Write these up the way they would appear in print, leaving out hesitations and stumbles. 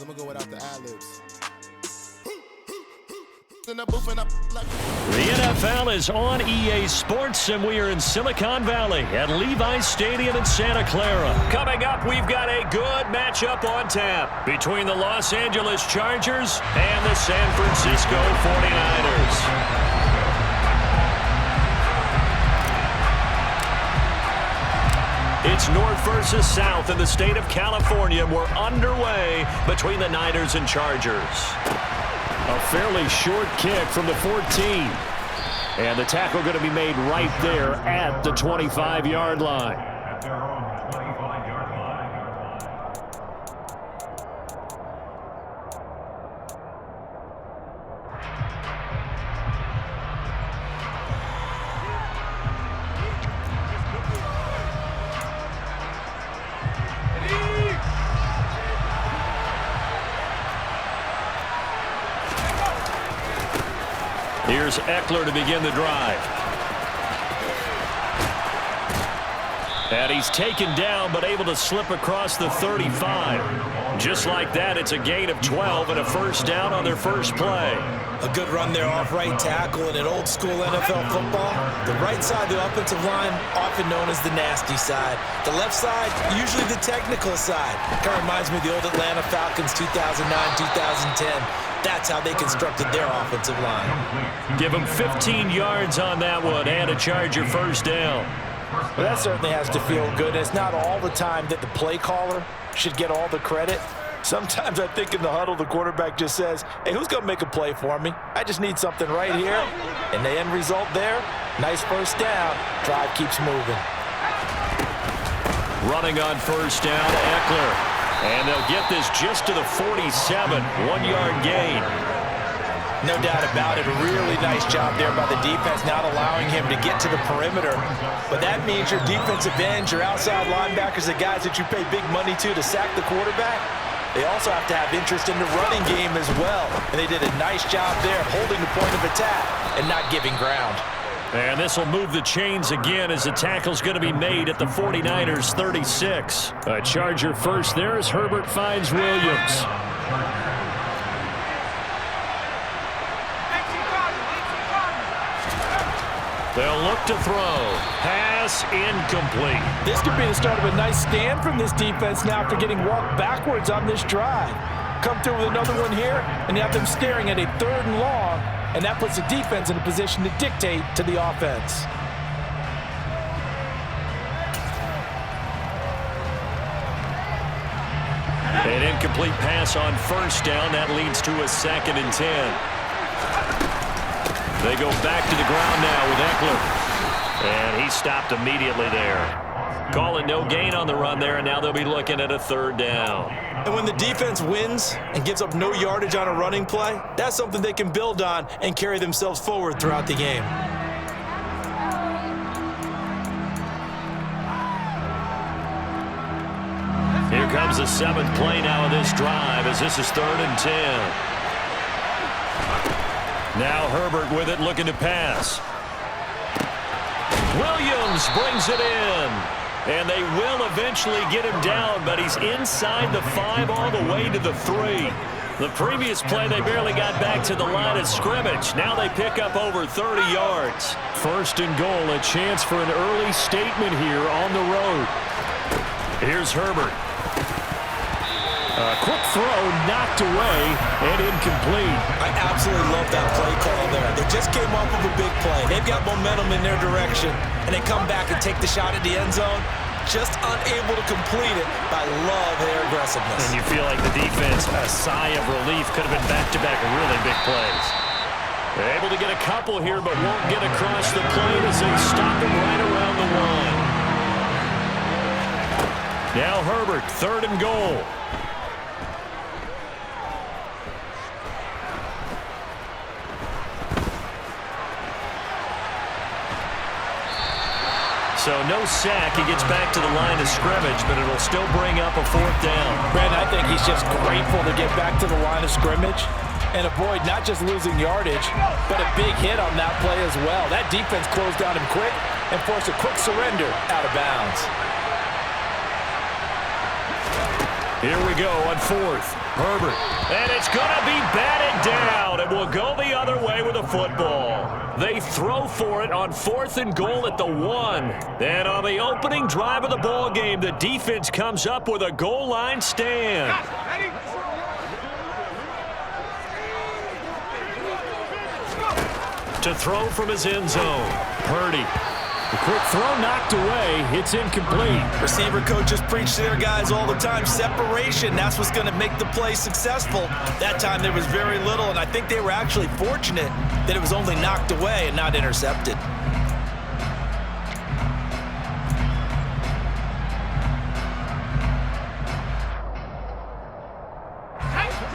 lines. I'm gonna go without the ad-libs. The NFL is on EA Sports, and we are in Silicon Valley at Levi's Stadium in Santa Clara. Coming up, we've got a good matchup on tap between the Los Angeles Chargers and the San Francisco 49ers. It's north versus south in the state of California. We're underway between the Niners and Chargers. A fairly short kick from the 14. And the tackle going to be made right there at the 25-yard line. Here's Eckler to begin the drive. And he's taken down, but able to slip across the 35. Just like that, it's a gain of 12 and a first down on their first play. A good run there off right tackle in an old-school NFL football. The right side of the offensive line, often known as the nasty side. The left side, usually the technical side. Kind of reminds me of the old Atlanta Falcons 2009-2010. That's how they constructed their offensive line. Give them 15 yards on that one and a Charger first down. Well, that certainly has to feel good. It's not all the time that the play caller should get all the credit. Sometimes I think in the huddle, the quarterback just says, hey, who's going to make a play for me? I just need something right here. And the end result there, nice first down. Drive keeps moving. Running on first down, Eckler. And they'll get this just to the 47, 1-yard gain. No doubt about it. A really nice job there by the defense, not allowing him to get to the perimeter. But that means your defensive ends, your outside linebackers, the guys that you pay big money to sack the quarterback, they also have to have interest in the running game as well. And they did a nice job there holding the point of attack and not giving ground. And this will move the chains again as the tackle's going to be made at the 49ers 36. A Charger first there as Herbert finds Williams. They'll look to throw. Pass incomplete. This could be the start of a nice stand from this defense now after getting walked backwards on this drive. Come through with another one here, and you have them staring at a 3rd and long, and that puts the defense in a position to dictate to the offense. An incomplete pass on first down. That leads to a 2nd and 10. They go back to the ground now with Eckler. And he stopped immediately there. Calling no gain on the run there, and now they'll be looking at a 3rd down. And when the defense wins and gives up no yardage on a running play, that's something they can build on and carry themselves forward throughout the game. Here comes the 7th play now of this drive as this is 3rd and 10. Now Herbert with it, looking to pass. Williams brings it in. And they will eventually get him down, but he's inside the 5 all the way to the 3. The previous play, they barely got back to the line of scrimmage. Now they pick up over 30 yards. 1st and goal, a chance for an early statement here on the road. Here's Herbert. A quick throw knocked away and incomplete. I absolutely love that play call there. They just came off of a big play. They've got momentum in their direction, and they come back and take the shot at the end zone, just unable to complete it. I love their aggressiveness. And you feel like the defense, a sigh of relief, could have been back-to-back really big plays. They're able to get a couple here, but won't get across the plane as they stop him right around the line. Now Herbert, 3rd and goal. So no sack. He gets back to the line of scrimmage, but it'll still bring up a 4th down. Brandon, I think he's just grateful to get back to the line of scrimmage and avoid not just losing yardage, but a big hit on that play as well. That defense closed down him quick and forced a quick surrender out of bounds. Here we go on 4th. Herbert. And it's going to be batted down. It will go the other way with the football. They throw for it on 4th and goal at the 1. And on the opening drive of the ball game, the defense comes up with a goal line stand. To throw from his end zone, Purdy. The quick throw knocked away. It's incomplete. Receiver coaches preach to their guys all the time. Separation, that's what's going to make the play successful. That time there was very little, and I think they were actually fortunate that it was only knocked away and not intercepted.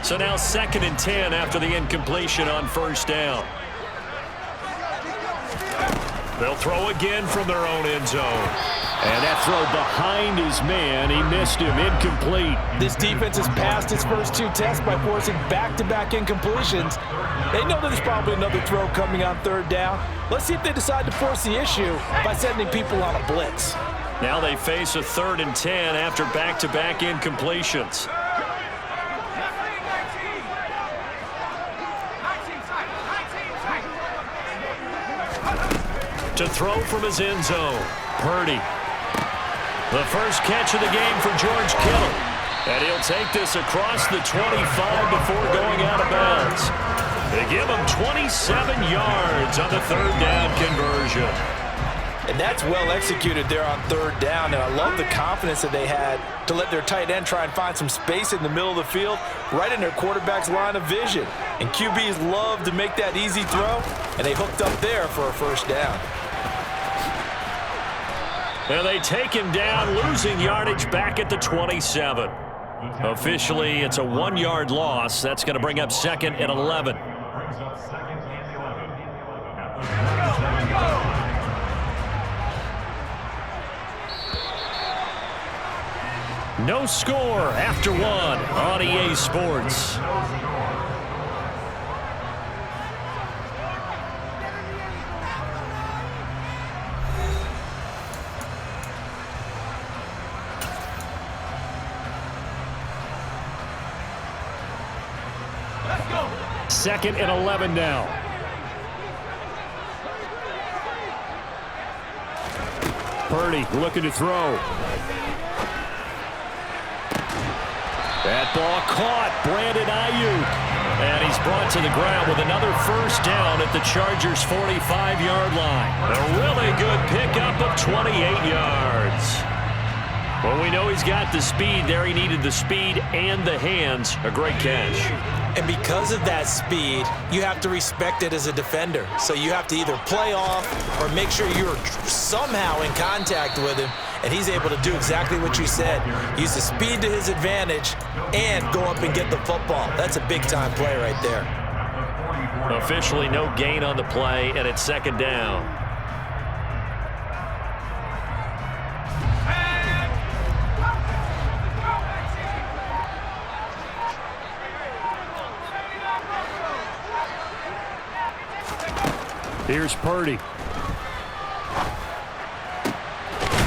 So now 2nd and 10 after the incompletion on 1st down. They'll throw again from their own end zone. And that throw behind his man. He missed him. Incomplete. This defense has passed its first 2 tests by forcing back-to-back incompletions. They know there's probably another throw coming on 3rd down. Let's see if they decide to force the issue by sending people on a blitz. Now they face a 3rd and 10 after back-to-back incompletions. To throw from his end zone, Purdy. The first catch of the game for George Kittle. And he'll take this across the 25 before going out of bounds. They give him 27 yards on the 3rd down conversion. And that's well executed there on 3rd down, and I love the confidence that they had to let their tight end try and find some space in the middle of the field, right in their quarterback's line of vision. And QBs love to make that easy throw, and they hooked up there for a 1st down. And they take him down, losing yardage back at the 27. Officially, it's a 1-yard loss. That's going to bring up 2nd and 11. No score after 1 on EA Sports. Let's go. 2nd and 11 now. Purdy looking to throw. That ball caught. Brandon Ayuk. And he's brought to the ground with another 1st down at the Chargers' 45-yard line. A really good pickup of 28 yards. Well, we know he's got the speed there. He needed the speed and the hands. A great catch. And because of that speed, you have to respect it as a defender. So you have to either play off or make sure you're somehow in contact with him. And he's able to do exactly what you said. Use the speed to his advantage and go up and get the football. That's a big-time play right there. Officially no gain on the play, and it's 2nd down. Here's Purdy.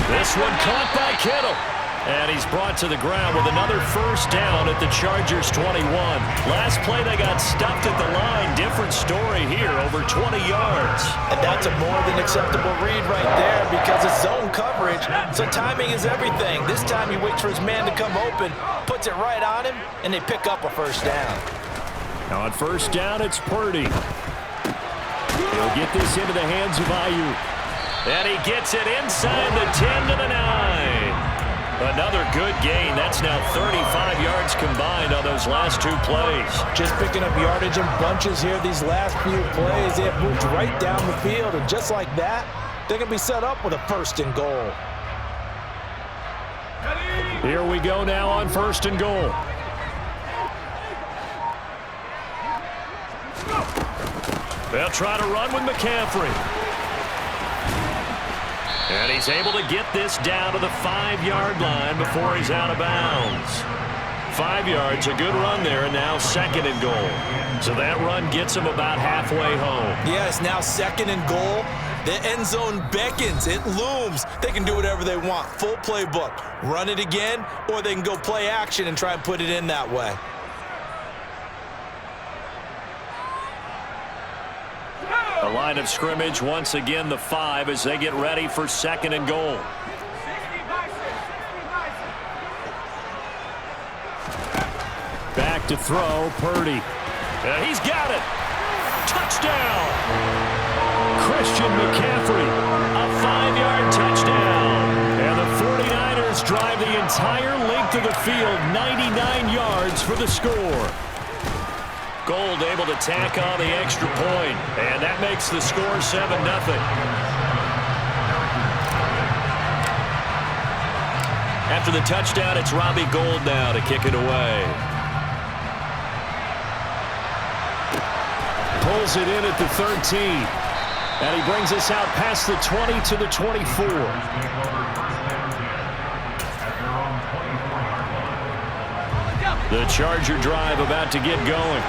This one caught by Kittle. And he's brought to the ground with another 1st down at the Chargers' 21. Last play, they got stuffed at the line. Different story here, over 20 yards. And that's a more than acceptable read right there because it's zone coverage, so timing is everything. This time he waits for his man to come open, puts it right on him, and they pick up a 1st down. Now on 1st down, it's Purdy. He'll get this into the hands of Ayuk. And he gets it inside the 10 to the 9. Another good gain. That's now 35 yards combined on those last 2 plays. Just picking up yardage in bunches here these last few plays. They have moved right down the field, and just like that, they're going to be set up with a 1st and goal. Here we go now on 1st and goal. They'll try to run with McCaffrey. And he's able to get this down to the 5-yard line before he's out of bounds. 5 yards, a good run there, and now 2nd and goal. So that run gets him about halfway home. Yeah, it's now 2nd and goal. The end zone beckons. It looms. They can do whatever they want. Full playbook. Run it again, or they can go play action and try and put it in that way. The line of scrimmage, once again, the 5 as they get ready for 2nd and goal. Back to throw, Purdy. He's got it. Touchdown. Christian McCaffrey, a 5-yard touchdown. And the 49ers drive the entire length of the field, 99 yards for the score. Gold able to tack on the extra point, and that makes the score 7-0. After the touchdown, it's Robbie Gould now to kick it away. Pulls it in at the 13. And he brings us out past the 20 to the 24. The Charger drive about to get going.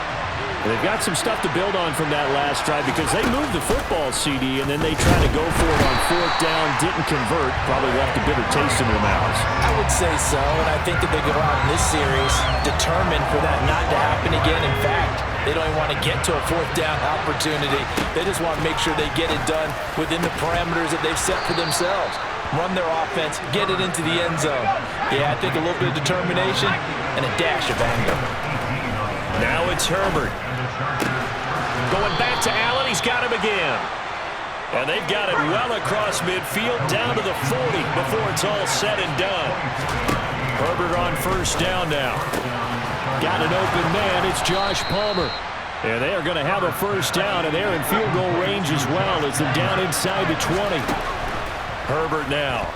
They've got some stuff to build on from that last drive because they moved the football, CD, and then they tried to go for it on 4th down, didn't convert, probably left a bitter taste in their mouths. I would say so, and I think that they go out in this series determined for that not to happen again. In fact, they don't even want to get to a 4th down opportunity. They just want to make sure they get it done within the parameters that they've set for themselves. Run their offense, get it into the end zone. Yeah, I think a little bit of determination and a dash of anger. Now it's Herbert. Going back to Allen, he's got him again. And they've got it well across midfield, down to the 40 before it's all said and done. Herbert on 1st down now. Got an open man, it's Josh Palmer. And they are going to have a 1st down, and they're in field goal range as well as they're down inside the 20. Herbert now.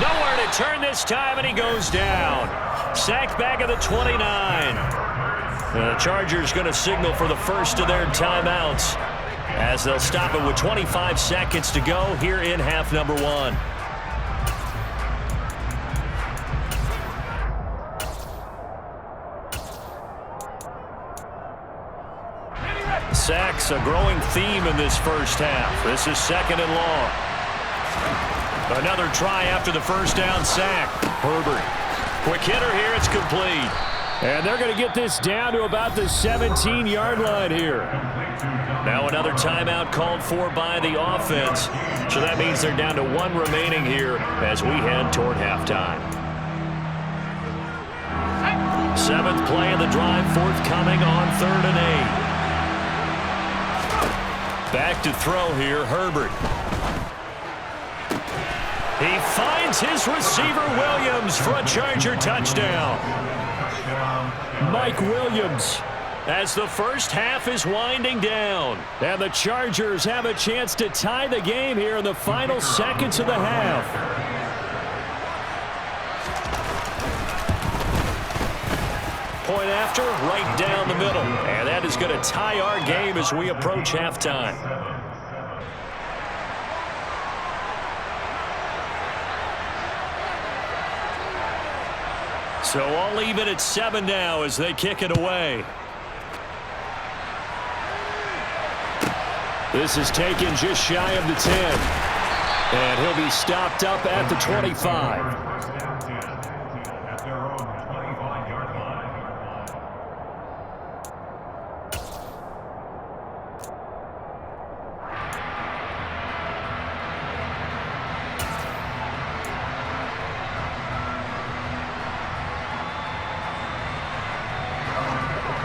Nowhere to turn this time, and he goes down. Sacked back at the 29. The Chargers going to signal for the first of their timeouts as they'll stop it with 25 seconds to go here in half number 1. Sacks a growing theme in this first half. This is 2nd and long. Another try after the 1st down sack. Herbert. Quick hitter here. It's complete. And they're going to get this down to about the 17-yard line here. Now another timeout called for by the offense. So that means they're down to 1 remaining here as we head toward halftime. 7th play of the drive forthcoming on 3rd and 8. Back to throw here, Herbert. He finds his receiver, Williams, for a Charger touchdown. Mike Williams, as the first half is winding down. And the Chargers have a chance to tie the game here in the final seconds of the half. Point after, right down the middle. And that is going to tie our game as we approach halftime. So all even at 7 now as they kick it away. This is taken just shy of the 10. And he'll be stopped up at the 25.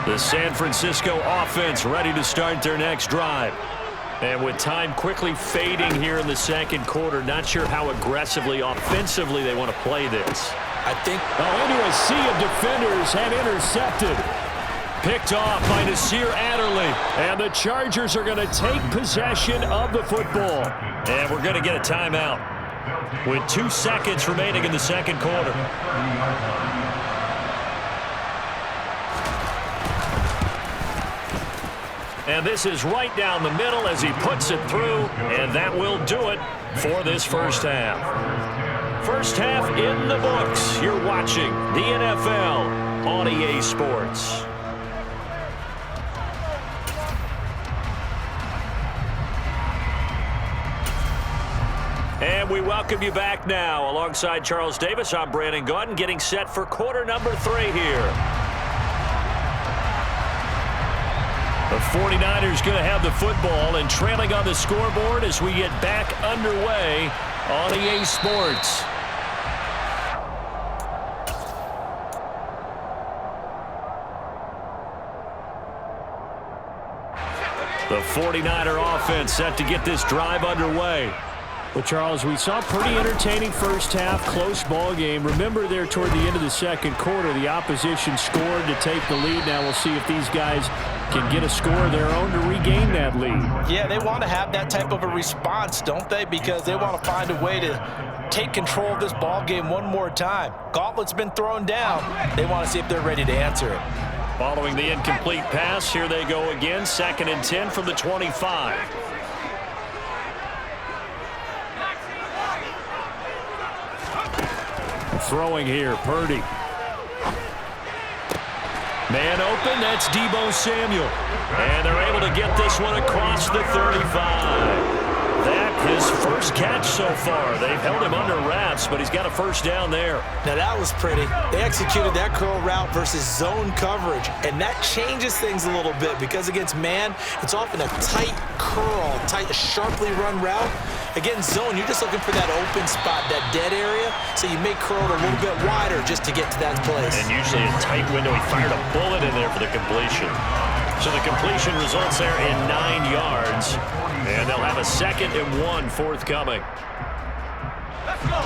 The San Francisco offense ready to start their next drive. And with time quickly fading here in the 2nd quarter, not sure how aggressively, offensively they want to play this. I think into a sea of defenders and intercepted. Picked off by Nasir Adderley. And the Chargers are going to take possession of the football. And we're going to get a timeout with 2 seconds remaining in the 2nd quarter. And this is right down the middle as he puts it through, and that will do it for this first half. First half in the books. You're watching the NFL on EA Sports. And we welcome you back now. Alongside Charles Davis, I'm Brandon Gaudin, getting set for quarter number 3 here. The 49ers going to have the football and trailing on the scoreboard as we get back underway on EA Sports. The 49er offense set to get this drive underway. Well, Charles, we saw a pretty entertaining first half, close ball game. Remember there toward the end of the second quarter, the opposition scored to take the lead. Now we'll see if these guys can get a score of their own to regain that lead. Yeah, they want to have that type of a response, don't they? Because they want to find a way to take control of this ball game one more time. Gauntlet's been thrown down. They want to see if they're ready to answer it. Following the incomplete pass, here they go again. 2nd and 10 from the 25. Throwing here, Purdy. Man open, that's Deebo Samuel. And they're able to get this one across the 35. That his first catch so far. They've held him under wraps, but he's got a first down there. Now that was pretty. They executed that curl route versus zone coverage, and that changes things a little bit because against man, it's often a tight curl, sharply run route. Against zone, you're just looking for that open spot, that dead area, so you may curl it a little bit wider just to get to that place. And usually a tight window. He fired a bullet in there for the completion. So the completion results there in 9 yards. And they'll have a 2nd and 1 forthcoming. Let's go.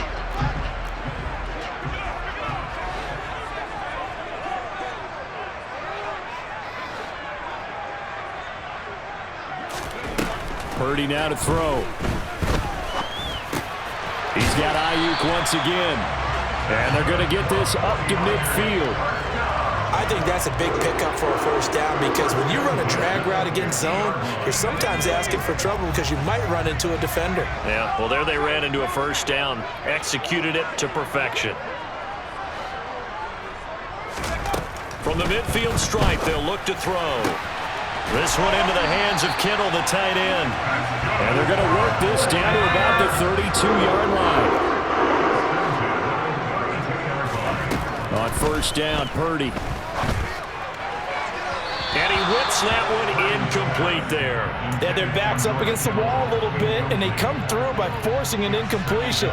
Purdy now to throw. He's got Ayuk once again. And they're going to get this up to midfield. I think that's a big pickup for a first down because when you run a drag route against zone, you're sometimes asking for trouble because you might run into a defender. Yeah, well, there they ran into a first down. Executed it to perfection. From the midfield stripe, they'll look to throw. This one into the hands of Kittle, the tight end. And they're going to work this down to about the 32-yard line. On first down, Purdy. And he whips that one incomplete there. Yeah, their back's up against the wall a little bit, and they come through by forcing an incompletion.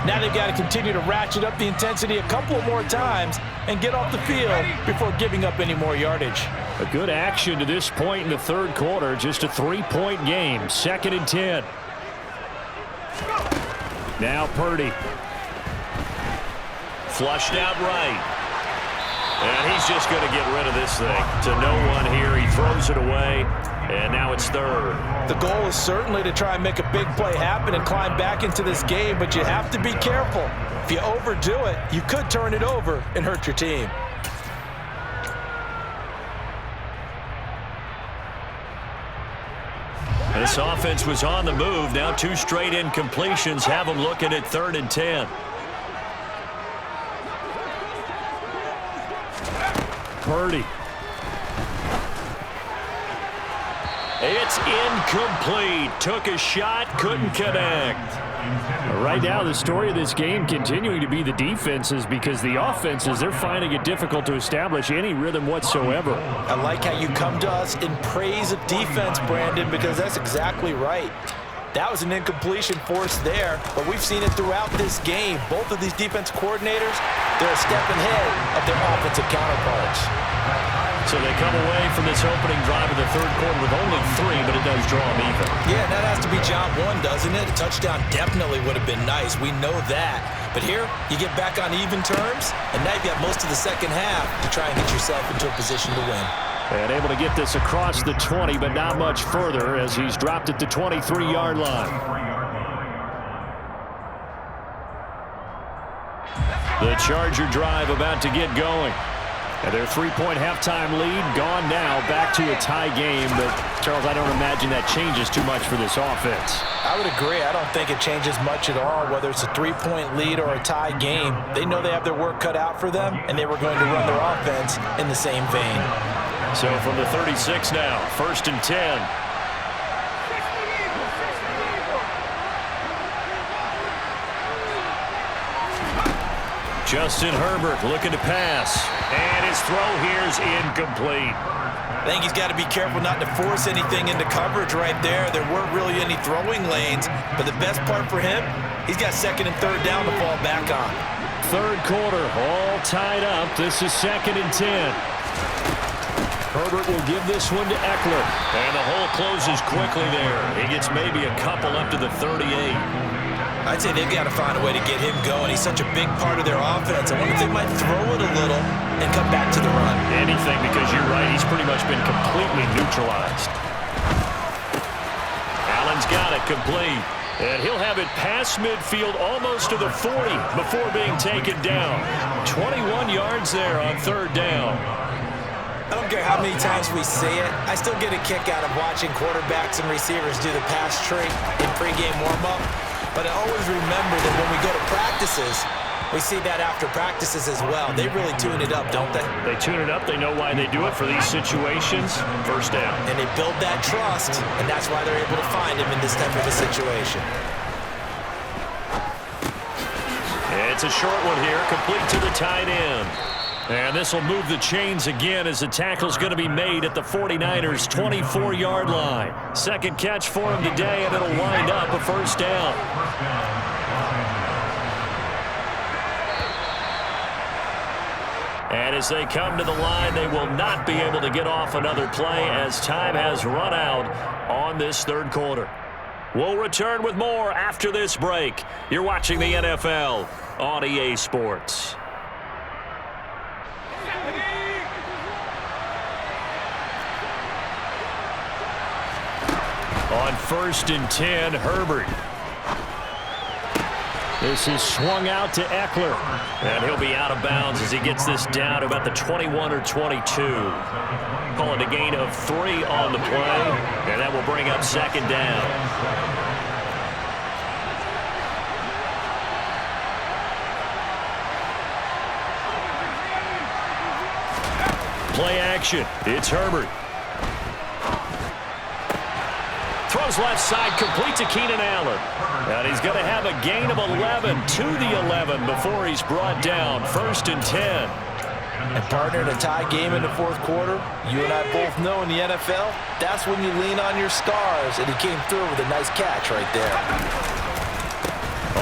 Now they've got to continue to ratchet up the intensity a couple more times and get off the field before giving up any more yardage. A good action to this point in the third quarter. Just a 3-point game. 2nd and 10. Now Purdy. Flushed out right. And he's just going to get rid of this thing to no one here. He throws it away, and now it's 3rd. The goal is certainly to try and make a big play happen and climb back into this game, but you have to be careful. If you overdo it, you could turn it over and hurt your team. This offense was on the move. Now 2 straight incompletions have them looking at 3rd and 10. Purdy. It's incomplete. Took a shot, couldn't connect. Right now, the story of this game continuing to be the defenses because the offenses, they're finding it difficult to establish any rhythm whatsoever. I like how you come to us in praise of defense, Brandon, because that's exactly right. That was an incompletion forced there, but we've seen it throughout this game. Both of these defense coordinators, they're a step ahead of their offensive counterparts. So they come away from this opening drive of the third quarter with only 3, but it does draw them even. Yeah, that has to be job 1, doesn't it? A touchdown definitely would have been nice. We know that. But here, you get back on even terms, and now you've got most of the second half to try and get yourself into a position to win. And able to get this across the 20, but not much further as he's dropped at the 23-yard line. The Charger drive about to get going. And their 3-point halftime lead gone now, back to a tie game. But, Charles, I don't imagine that changes too much for this offense. I would agree. I don't think it changes much at all, whether it's a 3-point lead or a tie game. They know they have their work cut out for them, and they were going to run their offense in the same vein. So from the 36 now, 1st and 10. Justin Herbert looking to pass. And his throw here is incomplete. I think he's got to be careful not to force anything into coverage right there. There weren't really any throwing lanes, but the best part for him, he's got second and third down to fall back on. Third quarter, all tied up. This is 2nd and 10. Herbert will give this one to Eckler. And the hole closes quickly there. He gets maybe a couple up to the 38. I'd say they've got to find a way to get him going. He's such a big part of their offense. I wonder if they might throw it a little and come back to the run. Anything, because you're right. He's pretty much been completely neutralized. Allen's got it complete. And he'll have it past midfield almost to the 40 before being taken down. 21 yards there on third down. I don't care how many times we see it. I still get a kick out of watching quarterbacks and receivers do the pass tree in pregame warm-up. But I always remember that when we go to practices, we see that after practices as well. They really tune it up, don't they? They tune it up. They know why they do it for these situations. First down. And they build that trust, and that's why they're able to find him in this type of a situation. It's a short one here, complete to the tight end. And this will move the chains again as the tackle's going to be made at the 49ers' 24-yard line. Second catch for him today, and it'll wind up a first down. And as they come to the line, they will not be able to get off another play as time has run out on this third quarter. We'll return with more after this break. You're watching the NFL on EA Sports. On 1st and 10, Herbert. This is swung out to Eckler. And he'll be out of bounds as he gets this down to about the 21 or 22. Call it a gain of 3 on the play. And that will bring up second down. Play action. It's Herbert. Throws left side, complete to Keenan Allen. And he's going to have a gain of 11 to the 11 before he's brought down. 1st and 10. And partner, in a tie game in the fourth quarter, you and I both know in the NFL, that's when you lean on your stars. And he came through with a nice catch right there.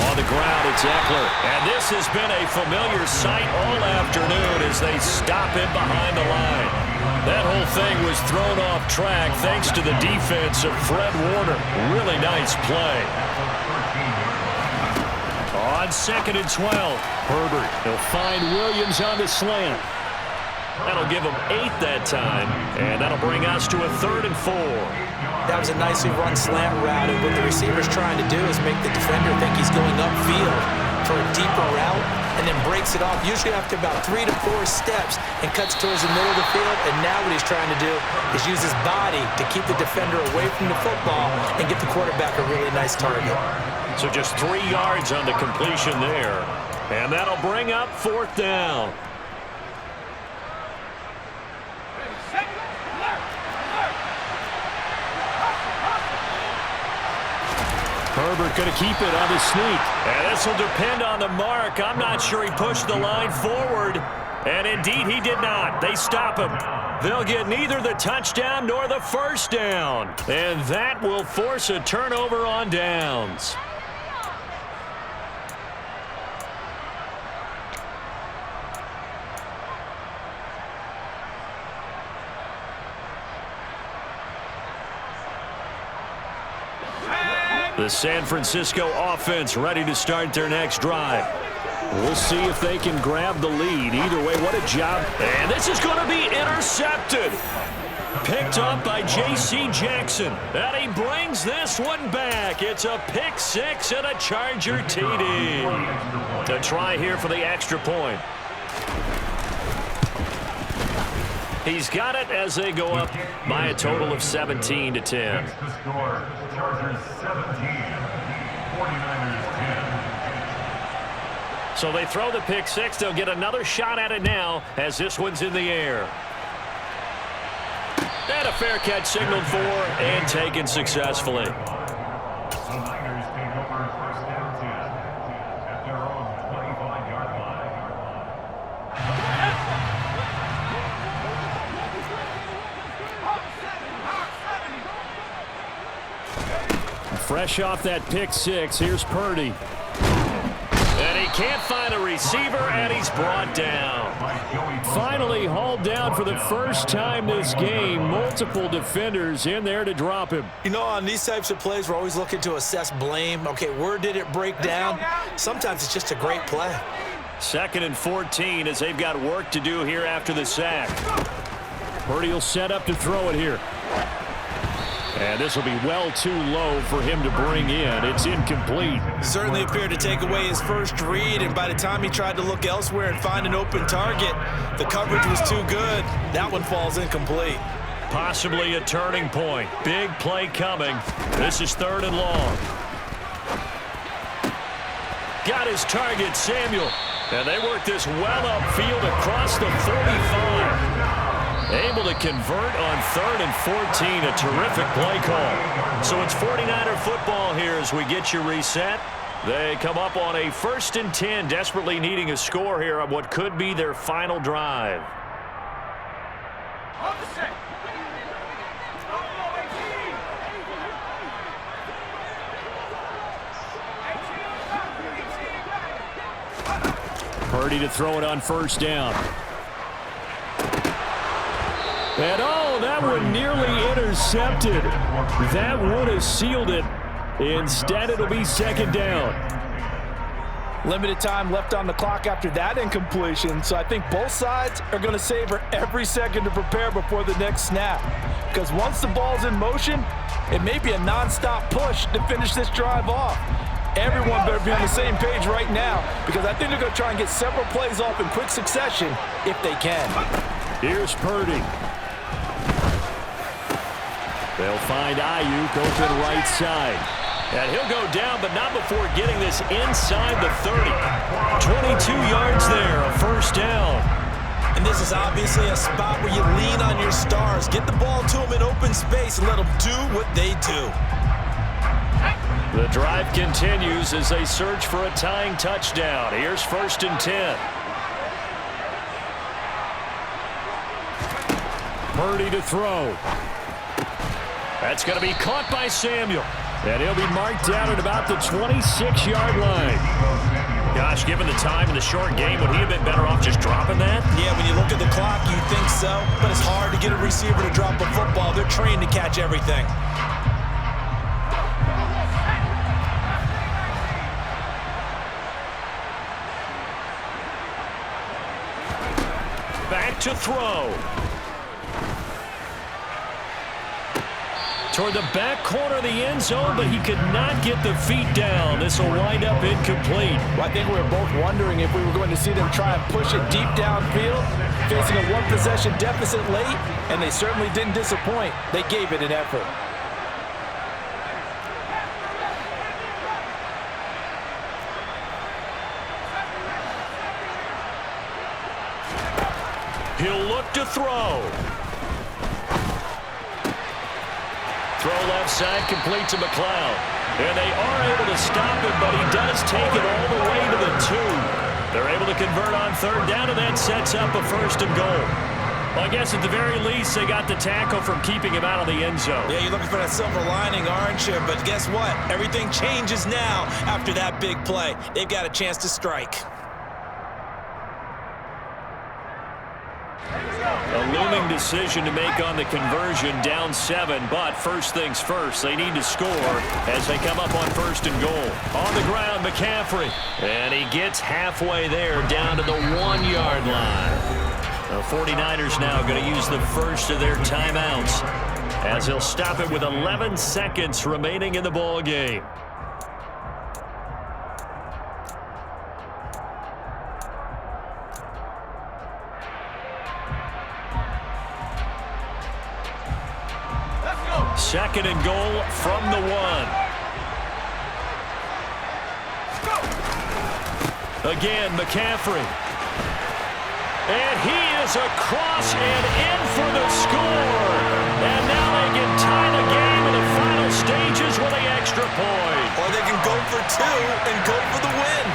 On the ground, it's Eckler. And this has been a familiar sight all afternoon as they stop him behind the line. That whole thing was thrown off track thanks to the defense of Fred Warner. Really nice play. On 2nd and 12, Herbert. He'll find Williams on the slant. That'll give him 8 that time, and that'll bring us to a 3rd and 4. That was a nicely run slant route, and what the receiver's trying to do is make the defender think he's going upfield for a deeper route, and then breaks it off, usually after about 3 to 4 steps, and cuts towards the middle of the field. And now what he's trying to do is use his body to keep the defender away from the football and get the quarterback a really nice target. So just 3 yards on the completion there, and that'll bring up 4th down. Herbert going to keep it on the sneak. And this will depend on the mark. I'm not sure he pushed the line forward. And indeed, he did not. They stop him. They'll get neither the touchdown nor the first down. And that will force a turnover on downs. The San Francisco offense ready to start their next drive. We'll see if they can grab the lead. Either way, what a job. And this is going to be intercepted. Picked up by J.C. Jackson. And he brings this one back. It's a pick 6 and a Charger TD. To try here for the extra point. He's got it as they go up by a total of 17 to 10. The score, Chargers 17, 49ers 10. So they throw the pick 6. They'll get another shot at it now as this one's in the air. And a fair catch signaled for and taken successfully. The Niners take over first down 10 at their own 25-yard line. Fresh off that pick six, here's Purdy. And he can't find a receiver, and he's brought down. Finally hauled down for the first time this game. Multiple defenders in there to drop him. You know, on these types of plays, we're always looking to assess blame. Okay, where did it break down? Sometimes it's just a great play. 2nd and 14 as they've got work to do here after the sack. Purdy will set up to throw it here. And this will be well too low for him to bring in. It's incomplete. Certainly appeared to take away his first read, and by the time he tried to look elsewhere and find an open target, the coverage was too good. That one falls incomplete. Possibly a turning point. Big play coming. This is 3rd and long. Got his target, Samuel. And they work this well upfield across the 45. Able to convert on 3rd and 14. A terrific play call. So it's 49er football here as we get you reset. They come up on a 1st and 10, desperately needing a score here on what could be their final drive. Purdy to throw it on 1st down. And oh, that one nearly intercepted. That would have sealed it. Instead, it'll be 2nd down. Limited time left on the clock after that incompletion, so I think both sides are going to savor every second to prepare before the next snap. Because once the ball's in motion, it may be a nonstop push to finish this drive off. Everyone better be on the same page right now, because I think they're going to try and get several plays off in quick succession if they can. Here's Purdy. They'll find Ayuk open right side. And he'll go down, but not before getting this inside the 30. 22 yards there, a 1st down. And this is obviously a spot where you lean on your stars. Get the ball to them in open space and let them do what they do. The drive continues as they search for a tying touchdown. Here's 1st and 10. Purdy to throw. That's going to be caught by Samuel. And he'll be marked down at about the 26-yard line. Gosh, given the time in the short game, would he have been better off just dropping that? Yeah, when you look at the clock, you think so. But it's hard to get a receiver to drop a football. They're trained to catch everything. Back to throw. Toward the back corner of the end zone, but he could not get the feet down. This will wind up incomplete. Well, I think we were both wondering if we were going to see them try and push it deep downfield, facing a one-possession deficit late, and they certainly didn't disappoint. They gave it an effort. He'll look to throw. Throw left side, complete to McLeod. And they are able to stop him, but he does take it all the way to the 2. They're able to convert on 3rd down, and that sets up a 1st and goal. Well, I guess at the very least, they got the tackle from keeping him out of the end zone. Yeah, you're looking for that silver lining, aren't you? But guess what? Everything changes now after that big play. They've got a chance to strike. A looming decision to make on the conversion, down 7, but first things first, they need to score as they come up on 1st and goal. On the ground, McCaffrey, and he gets halfway there, down to the 1-yard line. The 49ers now going to use the first of their timeouts as they'll stop it with 11 seconds remaining in the ball game. Second and goal from the 1. Again, McCaffrey. And he is across and in for the score. And now they can tie the game in the final stages with the extra point. Or they can go for 2 and go for the win.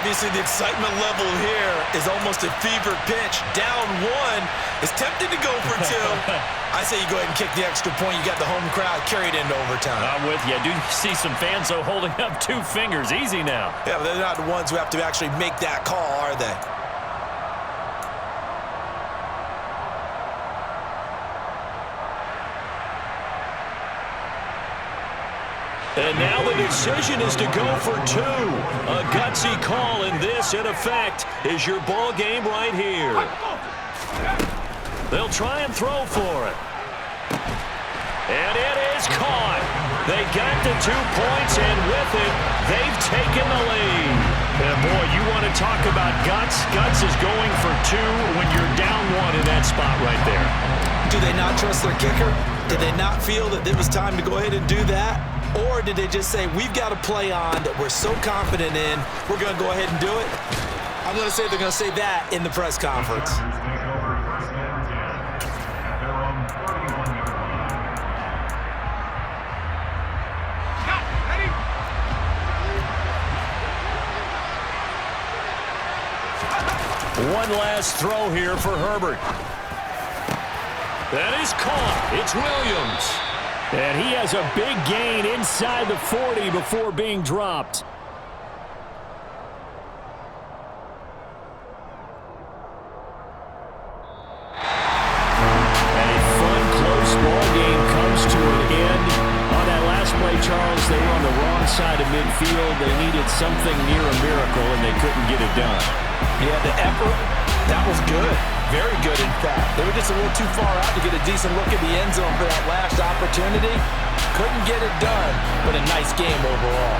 Obviously, the excitement level here is almost a fever pitch. Down one is tempted to go for two. I say you go ahead and kick the extra point. You got the home crowd carried into overtime. I'm with you. I do see some fans, though, holding up 2 fingers. Easy now. Yeah, but they're not the ones who have to actually make that call, are they? And now the decision is to go for 2. A gutsy call, and this, in effect, is your ball game right here. They'll try and throw for it. And it is caught. They got the 2 points, and with it, they've taken the lead. And, boy, you want to talk about guts. Guts is going for 2 when you're down 1 in that spot right there. Do they not trust their kicker? Did they not feel that it was time to go ahead and do that? Or did they just say, we've got a play on that we're so confident in, we're going to go ahead and do it? I'm going to say they're going to say that in the press conference. One last throw here for Herbert. That is caught. It's Williams. And he has a big gain inside the 40 before being dropped. And a fun, close ball game comes to an end. On that last play, Charles, they were on the wrong side of midfield. They needed something near a miracle, and they couldn't get it done. Yeah, the effort, that was good. Very good, in fact. They were just a little too far out to get a decent look at the end zone for that last opportunity. Couldn't get it done, but a nice game overall.